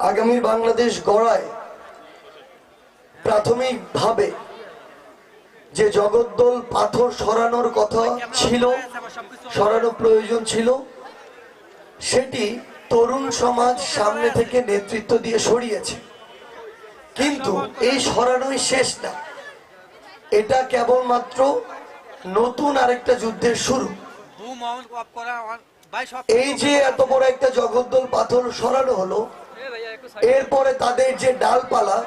আগামী বাংলাদেশ গড়ায় প্রাথমিকভাবে যে জগদ্দল পাথর সরানোর কথা ছিল, সরানো প্রয়োজন ছিল, সেটি তরুণ সমাজ সামনে থেকে নেতৃত্ব দিয়ে সরিয়েছে। কিন্তু এই সরানোই শেষ না, এটা কেবলমাত্র নতুন আরেকটা যুদ্ধের শুরু। এই যে এত বড় একটা জগদ্দল পাথর সরানো হলো, এরপরে তাদের যে ডালপালা,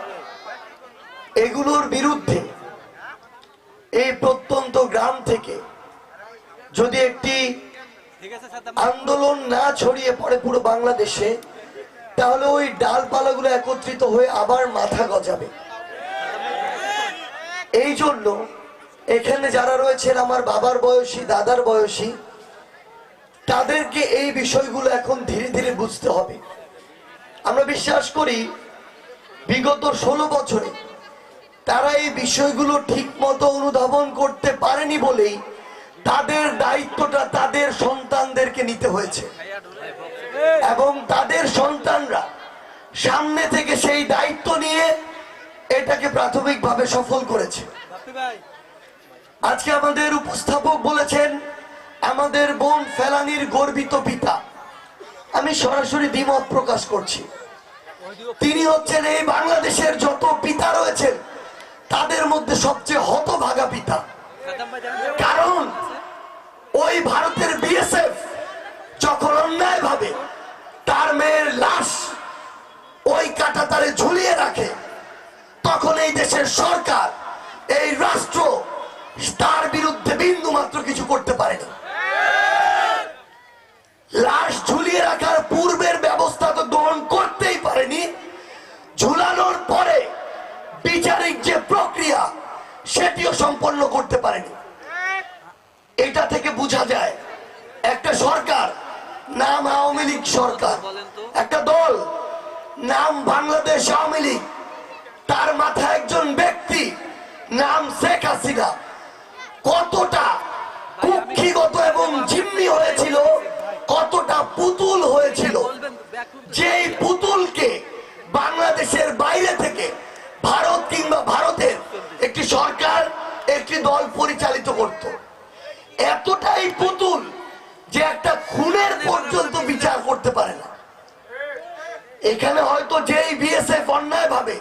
এগুলোর বিরুদ্ধে এই প্রত্যন্ত গ্রাম থেকে যদি একটি আন্দোলন না ছড়িয়ে পড়ে পুরো বাংলাদেশে, তাহলে ওই ডালপালাগুলো একত্রিত হয়ে আবার মাথা গজাবে। এই জন্য এখানে যারা রয়েছেন আমার বাবার বয়সী, দাদার বয়সী, তাদেরকে এই বিষয়গুলো এখন ধীরে ধীরে বুঝতে হবে। আমরা বিশ্বাস করি বিগত 16 বছরে তারা এই বিষয়গুলো ঠিক মতো অনুধাবন করতে পারেনি বলেই তাদের দায়িত্বটা তাদের সন্তানদেরকে নিতে হয়েছে, এবং তাদের সন্তানরা সামনে থেকে সেই দায়িত্ব নিয়ে এটাকে প্রাথমিকভাবে সফল করেছে। আজকে আমাদের উপস্থাপক বলেছেন আমাদের বোন ফেলানীর গর্বিত পিতা। আমি সরাসরি দ্বিমত প্রকাশ করছি। তিনি হচ্ছেন এই বাংলাদেশের যত পিতা রয়েছেন তাদের মধ্যে সবচেয়ে হতভাগা পিতা। কারণ ওই ভারতের বিএসএফ যখন অন্যায় ভাবে তার মেয়ের লাশ ওই কাঁটাতারে ঝুলিয়ে রাখে, তখন এই দেশের সরকার, এই রাষ্ট্র তার বিরুদ্ধে বিন্দু মাত্র কিছু করতে পারেনি। লাশ ঝুলিয়ে রাখার পূর্বের ব্যবস্থা তো গ্রহণ করতেই পারেনি, ঝুলানোর পরে বিচারিক যে প্রক্রিয়া সেটিও সম্পন্ন করতে পারেনি। এটা থেকে বোঝা যায় একটা সরকার, নাম আওয়ামী লীগ সরকার, একটা দল নাম বাংলাদেশ আওয়ামী লীগ, তার মাথায় একজন ব্যক্তি নাম শেখ হাসিনা কতটা কুক্ষিগত এবং জিম্মি হয়েছিল, কতটা পুতুল হয়েছিল, যেই পুতুলকে বাংলাদেশের বাইরে থেকে ভারত কিংবা ভারতের একটি সরকার, একটি দল পরিচালিত করত। এতটাই পুতুল যে একটা খুনের পর্যন্ত বিচার করতে পারে না। এখানে হয়তো যেই বিএসএফ অন্যায় ভাবে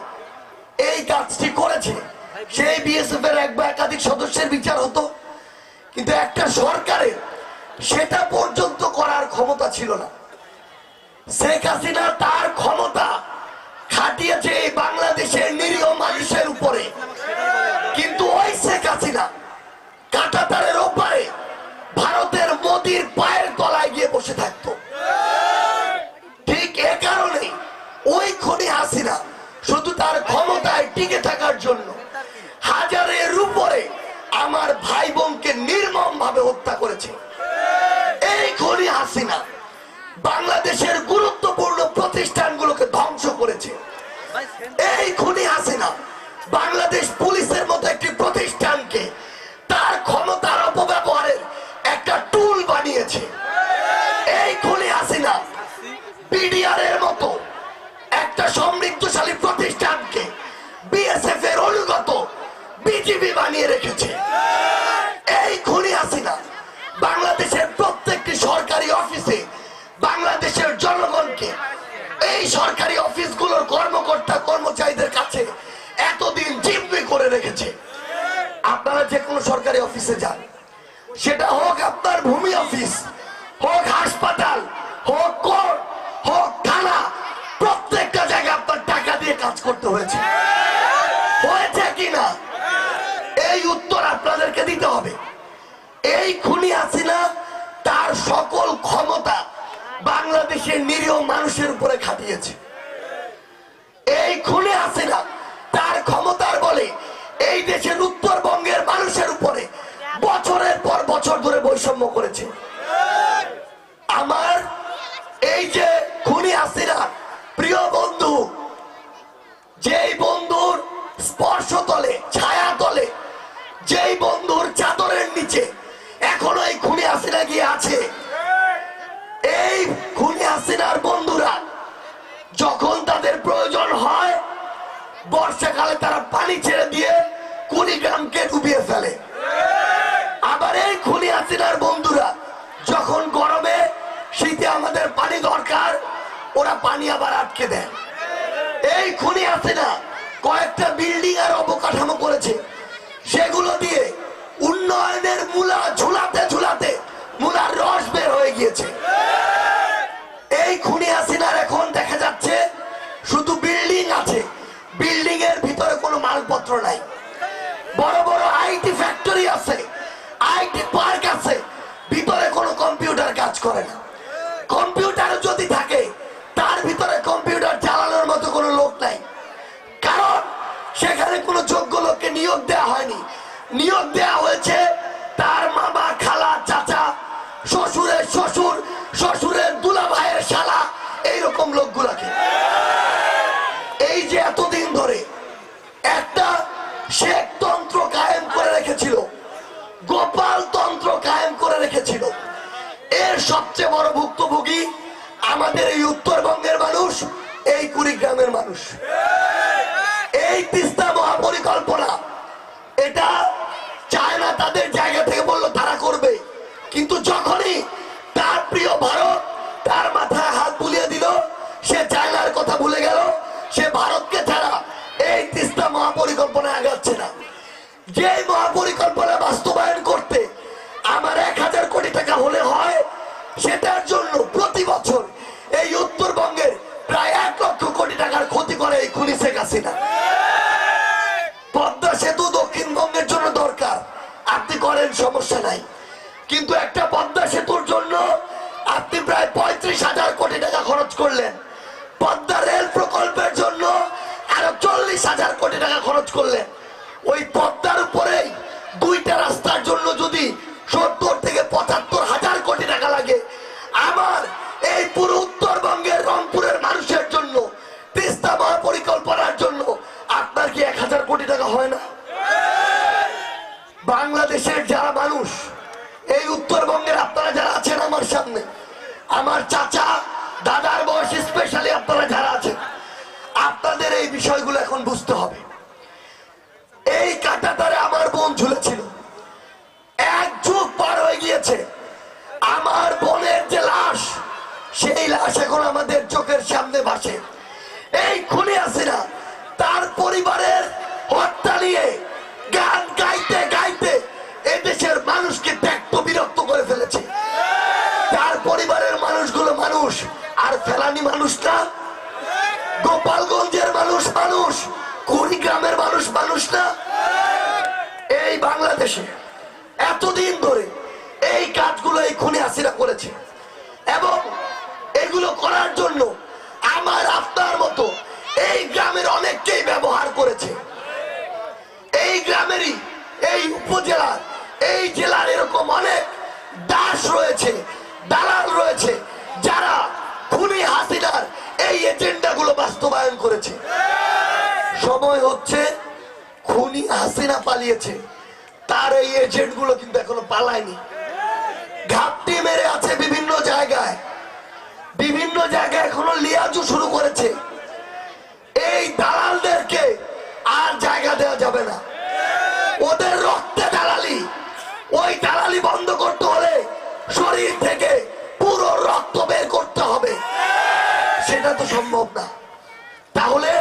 এই কাজটি করেছে সেই বিএসএফ এর এক বা একাধিক সদস্যের বিচার হতো, কিন্তু একটা সরকারের সেটা পর্যন্ত করার ক্ষমতা ছিল না। শেখ হাসিনা তার ক্ষমতা খাটিয়েছে এই বাংলাদেশের নিরীহ মানুষের উপরে, কিন্তু ওই শেখ হাসিনা কাঁটাতারের ওপারে ভারতের মোদির পায়ের তলায় গিয়ে বসে থাকতো। ঠিক এ কারণে ওই খুনি হাসিনা শুধু তার ক্ষমতায় টিকে থাকার জন্য হাজারের উপরে আমার ভাই বোনকে নির্মম ভাবে হত্যা করেছে। এই খুনি হাসিনা বাংলাদেশের গুরুত্বপূর্ণ প্রতিষ্ঠানগুলোকে ধ্বংস করেছে। এই খুনি হাসিনা বাংলাদেশ পুলিশের মতো একটি প্রতিষ্ঠানকে তার ক্ষমতার অপব্যবহারের একটা টুল বানিয়েছে। এই খুনি হাসিনা বিডিআর এর মতো একটা সমৃদ্ধশালী প্রতিষ্ঠানকে বিএসএফ এর অনুগত বিজিবি বানিয়ে রেখেছে। এই খুনি হাসিনা বাংলাদেশের প্রত্যেকটি সরকারি অফিসে বাংলাদেশের জনগণকে, এই সরকারি অফিসগুলোর কর্মকর্তা কর্মচারীদের কাছে এতদিন জিম্মি করে রেখেছে। আপনারা যে কোনো সরকারি অফিসে যান, সেটা হোক আপনার ভূমি অফিস, হোক হাসপাতাল, হোক কোর্ট, হোক থানা, প্রত্যেকটা জায়গায় আপনার টাকা দিয়ে কাজ করতে হয়েছে। হয়েছে কিনা এই উত্তর আপনাদেরকে দিতে হবে। এই খুনি হাসিনা তার সকল ক্ষমতা বাংলাদেশের নিরীহ মানুষের উপরে খাটিয়েছে। এই খুনি হাসিনা তার ক্ষমতার বলে এই দেশের উত্তরবঙ্গের মানুষের উপরে বছরের পর বছর ধরে বৈষম্য করেছে। আমার এই যে খুনি হাসিনা প্রিয় বন্ধু, যেই বন্ধুর স্পর্শ তলে, ছায়া তলে, যেই বন্ধুর চাদরের নিচে এখনো এই খুনি হাসিনা গিয়ে আছে, এই খুনি হাসিনার বন্ধুরা যখন তাদের প্রয়োজন হয় বর্ষাকালে তারা পানি ছেড়ে দিয়ে কুড়িগ্রামকে ডুবিয়ে ফেলে। আবার এই খুনি হাসিনার বন্ধুরা যখন গরমে শীতে আমাদের পানি দরকার, ওরা পানি আবার আটকে দেয়। এই খুনি হাসিনা কয়েকটা বিল্ডিং আর অবকাঠামো করেছে, সেগুলো দিয়ে উন্নয়নের মূলা ঝুলাতে ঝুলাতে মূলার রস বের হয়ে গিয়েছে। এই খুনি হাসিনার এখন দেখা যাচ্ছে শুধু বিল্ডিং আছে, বিল্ডিং এর ভিতরে কোনো মালপত্র নাই। বড় বড় আইটি ফ্যাক্টরি আছে, আইটি পার্ক আছে, ভিতরে কোনো কম্পিউটার কাজ করে না। কম্পিউটার যদি থাকে তার ভিতরে কম্পিউটার চালানোর মতো কোনো লোক নাই, কারণ সেখানে কোনো যোগ্য লোককে নিয়োগ দেওয়া হয়নি। নিয়োগ দেওয়া হয়েছে তার মামা, খালা, চাচা, শ্বশুরের শ্বশুর, শ্বশুরের দুলা ভাইয়ের শালা, এইরকম লোকগুলাকে। এই যে এতদিন ধরে একটা শেখ তন্ত্র কায়েম করে রেখেছিল, গোপাল তন্ত্র কায়েম করে রেখেছিল, এর সবচেয়ে বড় ভুক্তভোগী আমাদের এই উত্তরবঙ্গের মানুষ, এই কুড়িগ্রামের মানুষ। এই তিস্তা মহাপরিকল্পনা এটা চায় না, তাদের জায়গা থেকে বললো তারা করবে, কিন্তু যখনই তার প্রিয় ভারত তার মাথায় হাত বুলিয়ে দিল, সে চায়নার কথা ভুলে গেল, সে ভারতকে ছাড়া এই তিস্তা মহাপরিকল্পনা আগাচ্ছে না। যে মহাপরিকল্পনা বাস্তবায়ন করতে আমার 1000 কোটি টাকা হলে হয়, সেটার জন্য প্রতি বছর এই উত্তরবঙ্গের প্রায় 1 লক্ষ কোটি টাকার ক্ষতি করে এই খুনি শেখ হাসিনা। পদ্মা সেতু দক্ষিণবঙ্গের জন্য দরকার, আপনি করেন, সমস্যা নাই, কিন্তু একটা পদ্মা সেতুর জন্য আপনি প্রায় 35,000 কোটি টাকা খরচ করলেন। পদ্মা রেল প্রকল্পের জন্য আরো 40,000 কোটি টাকা খরচ করলেন। ওই পদ্মার উপরেই 2টা রাস্তার জন্য যদি 70 থেকে 75,000 কোটি টাকা লাগে, আমার এই পুরো উত্তরবঙ্গের রংপুরের মানুষের জন্য তিস্তা মহাপরিকল্পনার জন্য আপনার কি 1000 কোটি টাকা হয় না? বাংলাদেশের যারা মানুষ, এই উত্তরবঙ্গের আপনারা যারা আছেন আমার সামনে, আমার চাচা দাদার বয়স স্পেশালি আপনারা যারা আছেন, আপনাদের এই বিষয়গুলো এখন বুঝতে হবে। এই কাঁটাতারে আমার বোন ঝুলেছিল, 1 যুগ পার হয়ে গিয়েছে, আমার বোনের যে লাশ, সেই লাশ এখন আমাদের চোখের সামনে ভাসে। এই খুনি হাসিনা তার পরিবারের হত্যা নিয়ে গান গাইতে গাইতে এদেশের মানুষকে ত্যক্ত বিরক্ত করে ফেলেছে। তার পরিবারের মানুষগুলো মানুষ আর ফেলানি মানুষ না, গোপালগঞ্জের মানুষ মানুষ, কুড়িগ্রামের মানুষ মানুষ না। এই বাংলাদেশে এতদিন ধরে এই কাজগুলো এই খুনি হাসিনা করেছে, এবং এগুলো করার জন্য আমার আপনার মতো এই গ্রামের অনেককেই ব্যবহার করেছে। এই গ্রামেরই, এই উপজেলার, এই জেলার এরকম অনেক দাস রয়েছে, দালাল রয়েছে, যারা খুনি হাসিনার এই এজেন্ডা গুলো বাস্তবায়ন করেছে। সময় হচ্ছে, খুনি হাসিনা পালিয়েছে, তার এই এজেন্ট গুলো কিন্তু এখনো পালায়নি, ঘাপটি মেরে আছে বিভিন্ন জায়গায়, বিভিন্ন জায়গায় এখনো লিয়াজু শুরু করেছে। এই দালালদেরকে আর জায়গা দেওয়া যাবে না, ওদের রক্তে দালালি। ওই দালালি বন্ধ করতে হলে শরীর থেকে পুরো রক্ত বের করতে হবে, সেটা তো সম্ভব না। তাহলে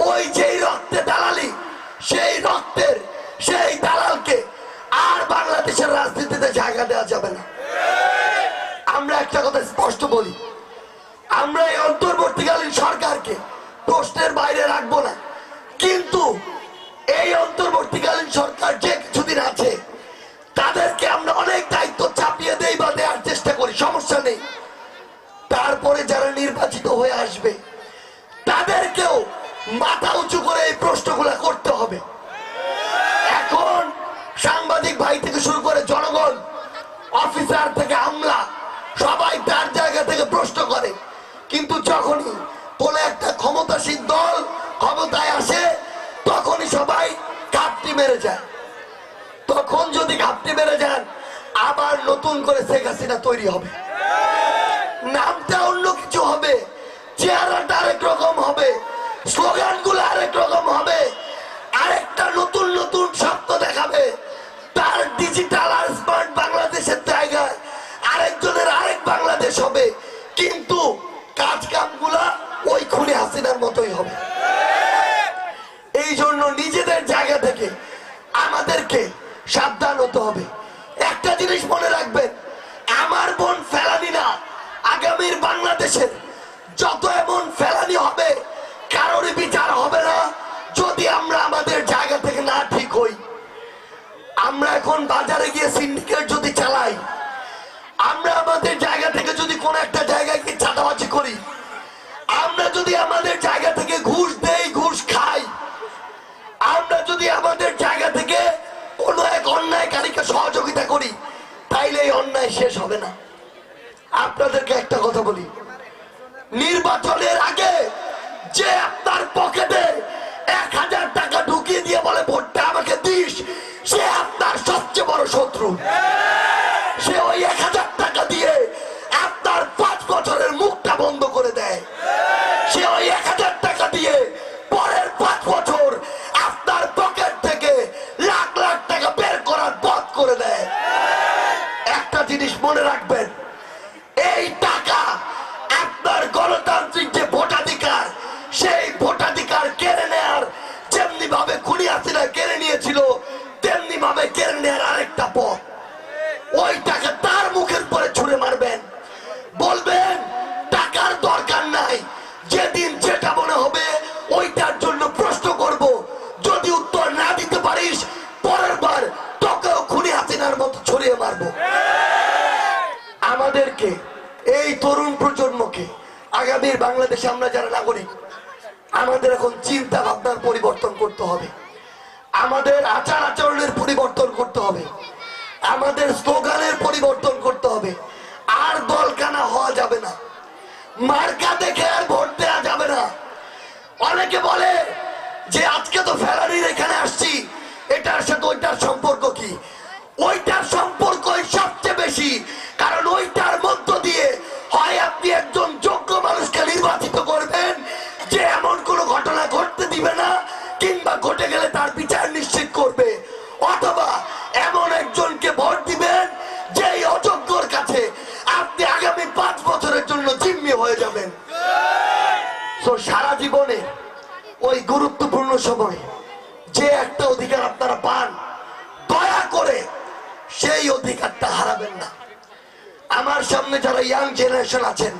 ওই যেই রক্তে দালালি, সেই রক্তের সেই দালালকে আর বাংলাদেশের রাজনীতিতে জায়গা দেওয়া যাবে না। আমরা একটা কথা স্পষ্ট বলি, আমরা এই অন্তর্বর্তীকালীন সরকারকে প্রশ্নের বাইরে রাখবো না, কিন্তু এই অন্তর্বর্তীকালীন সরকার যে কিছুদিন আছে তাদেরকে আমরা অনেক দায়িত্ব চাপিয়ে দেই বা দেওয়ার চেষ্টা করি, সমস্যা নেই। তারপরে যারা নির্বাচিত হয়ে আসবে তাদেরকেও মাথা উঁচু করে এই প্রশ্নগুলো করতে হবে। এখন সাংবাদিক ভাই থেকে শুরু করে জনগণ, অফিসার থেকে আমলা, সবাই তার জায়গা থেকে প্রশ্ন করে, কিন্তু যখনই কোন একটা ক্ষমতাসীন দল ক্ষমতায় আসে তখনই সবাই ঘাপটি মেরে যায়। তখন যদি ঘাপটি মেরে যান, আবার নতুন করে শেখ হাসিনা তৈরি হবে, নামটা অন্য কিছু হবে, চেহারাটা আরেক রকম হবে, মতোই হবে। এই জন্য নিজেদের জায়গা থেকে আমাদেরকে সাবধান হতে হবে। একটা জিনিস মনে রাখবেন, আমার বোন ফেলানি না, আগামীর বাংলাদেশের যত এমন ফেলানি হবে কারোরই বিচার হবে না যদি আমরা আমাদের জায়গা থেকে না ঠিক হই। আমরা এখন বাজারে গিয়ে সিন্ডিকেট যদি চালাই, আমরা আমাদের জায়গা থেকে যদি কোন একটা জায়গায় গিয়ে চাঁদাবাজি করি, আমরা যদি আমাদের জায়গা থেকে ঘুষ দেই, ঘুষ খাই, আমরা যদি আমাদের জায়গা থেকে কোন এক অন্যায়কারীকে সহযোগিতা করি, তাইলে এই অন্যায় শেষ হবে না। আপনাদেরকে একটা কথা বলি, নির্বাচনের আগে যে আপনার পকেটে 1000 টাকা ঢুকিয়ে দিয়ে বলে ভোটটা আমাকে দিস, সে আপনার সবচেয়ে বড় শত্রু। সে ওই 1000 টাকা দিয়ে আপনার 5 বছরের মুখটা বন্ধ করে দেয়। সে ওই 1000 টাকা দিয়ে পরের 5 বছর আপনার পকেট থেকে লাখ লাখ টাকা বের করার পথ করে দেয়। একটা জিনিস মনে রাখবেন, এই টাকা আপনার গণতান্ত্রিক যে ভোটাধিকার, সেই ভোটাধিকার কেড়ে নেয়ার যেমনি ভাবে খুনি হাসিনা কেড়ে নিয়েছিল, তেমনি ভাবে কেড়ে নেয়ার আরেকটা পথ। ওই টাকা তার মুখের পরে ছুঁড়ে মারবেন, বলবেন টাকার দরকার নাই, যেদিন যেটা মনে হবে ওইটার জন্য প্রশ্ন করব, যদি উত্তর না দিতে পারিস পরের বার তোকেও খুনি হাসিনার মতো ছড়িয়ে মারবো। আমাদেরকে এই তরুণ প্রজন্মকে, আগামীর বাংলাদেশে আমরা যারা নাগরিক, আমাদের এখন চিন্তা ভাবনার পরিবর্তন করতে হবে, আমাদের আচার আচরণের পরিবর্তন করতে হবে, আমাদের স্লোগানের পরিবর্তন করতে হবে। আর দলকানা হওয়া যাবে না, মার্কা দেখে আর ভোট দেওয়া যাবে না। অনেকে বলে যে আজকে তো ফেরারির এখানে আসছি, এটার সাথে ওইটার সম্পর্ক কি? ওইটার সম্পর্কই সবচেয়ে বেশি, কারণ ওইটার মধ্য দিয়ে হয় আপনি একজন যোগ্য মানুষকে নির্বাচিত করবেন যে এমন কোনো ঘটনা ঘটতে দিবে না, কিংবা ঘটে গেলে তার বিচার নিশ্চিত করবে, অথবা এমন একজনকে ভোট দিবেন যেই অযোগ্যর কাছে আপনি আগামী 5 বছরের জন্য জিম্মি হয়ে যাবেন। তো সারা জীবনে ওই গুরুত্বপূর্ণ সময় যে একটা অধিকার আপনারা পান, দয়া করে সেই অধিকারটা হারাবেন না। আমার সামনে যারা ইয়াং জেনারেশন আছেন,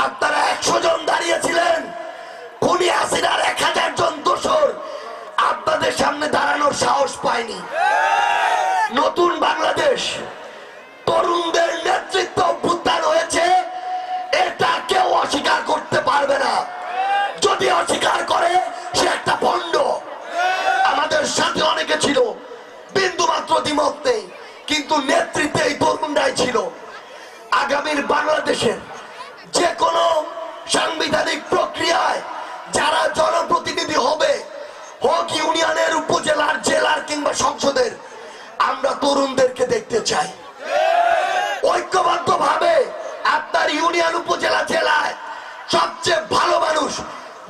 আপনারা 100 জন দাঁড়িয়েছিলেন, খুনি হাসিনার 1000 জন দোসর আপনাদের সামনে দাঁড়ানোর সাহস পায়নি। নতুন বাংলাদেশ তরুণদের নেতৃত্ব অভ্যুত্থান হয়েছে, এটা কেউ অস্বীকার করতে পারবে না। যদি অস্বীকার করে সে একটা ভণ্ড। আমাদের সাথে অনেকে ছিল, বিন্দু মাত্র দ্বিমত নেই, কিন্তু নেতৃত্বে এই তরুণরাই ছিল। আগামীর বাংলাদেশের যে কোনো সাংবিধানিক প্রক্রিয়ায় যারা জনপ্রতিনিধি হবে, হোক ইউনিয়নের, উপজেলার, জেলার কিংবা সংসদের, আমরা তরুণদেরকে দেখতে চাই। ঐক্যবদ্ধ ভাবে আপনার ইউনিয়ন, উপজেলা, জেলায় সবচেয়ে ভালো মানুষ,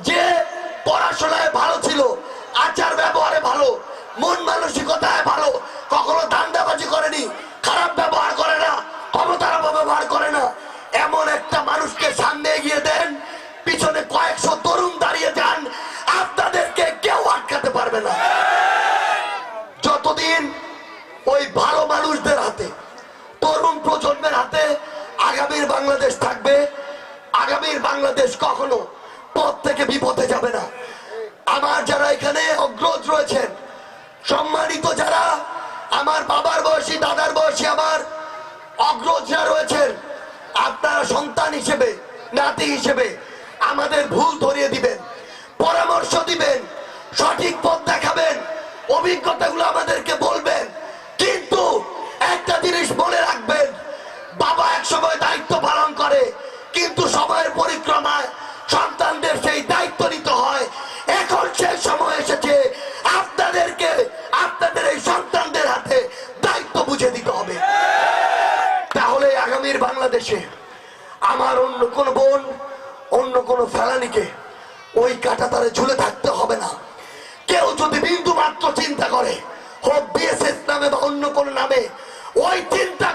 যে পড়াশোনায় ভালো ছিল, আচার ব্যবহারে ভালো, মন মানসিকতায় ভালো, কখনো দান্দাবাজি করেনি, খারাপ ব্যবহার করে না, ক্ষমতার অপব্যবহার করে না, এমন একটা মানুষকে সামনে এগিয়ে দেন, পিছনে কয়েকশো তরুণ দাঁড়িয়ে যান, আপনাদেরকে কেউ আটকাতে পারবে না। যতদিন ওই ভালো মানুষদের হাতে, তরুণ প্রজন্মের হাতে আগামীর বাংলাদেশ থাকবে, আগামীর বাংলাদেশ কখনো পথ থেকে বিপথে যাবে না। আমার যারা এখানে অগ্রজ রয়েছেন, সম্মানিত যারা আমার বাবার বয়সী, দাদার বয়সী আমার অগ্রজরা রয়েছেন, আপনারা সন্তান হিসেবে, নাতি হিসেবে আমাদের ভুল ধরিয়ে দিবেন, পরামর্শ দিবেন, সঠিক পথ দেখাবেন, অভিজ্ঞতাগুলো আমাদেরকে বলবেন। কিন্তু একটা জিনিস মনে রাখবেন, বাবা এক সময় দায়িত্ব পালন করে, কিন্তু সময়ের পরিক্রমায় সন্তানদের সেই দায়িত্ব নিতে হয়। এখন সেই সময় এসেছে আপনাদেরকে আপনাদের এই সন্তানদের হাতে দায়িত্ব বুঝে দিতে হবে। তাহলে আগামীর বাংলাদেশে আমার অন্য কোন বোন, অন্য কোন ফেলানিকে ওই কাঁটাতারে ঝুলে থাকতে হবে না। কেউ যদি বিন্দু মাত্র চিন্তা করে, হোক বিএসএস নামে বা অন্য কোন নামে, ওই চিন্তা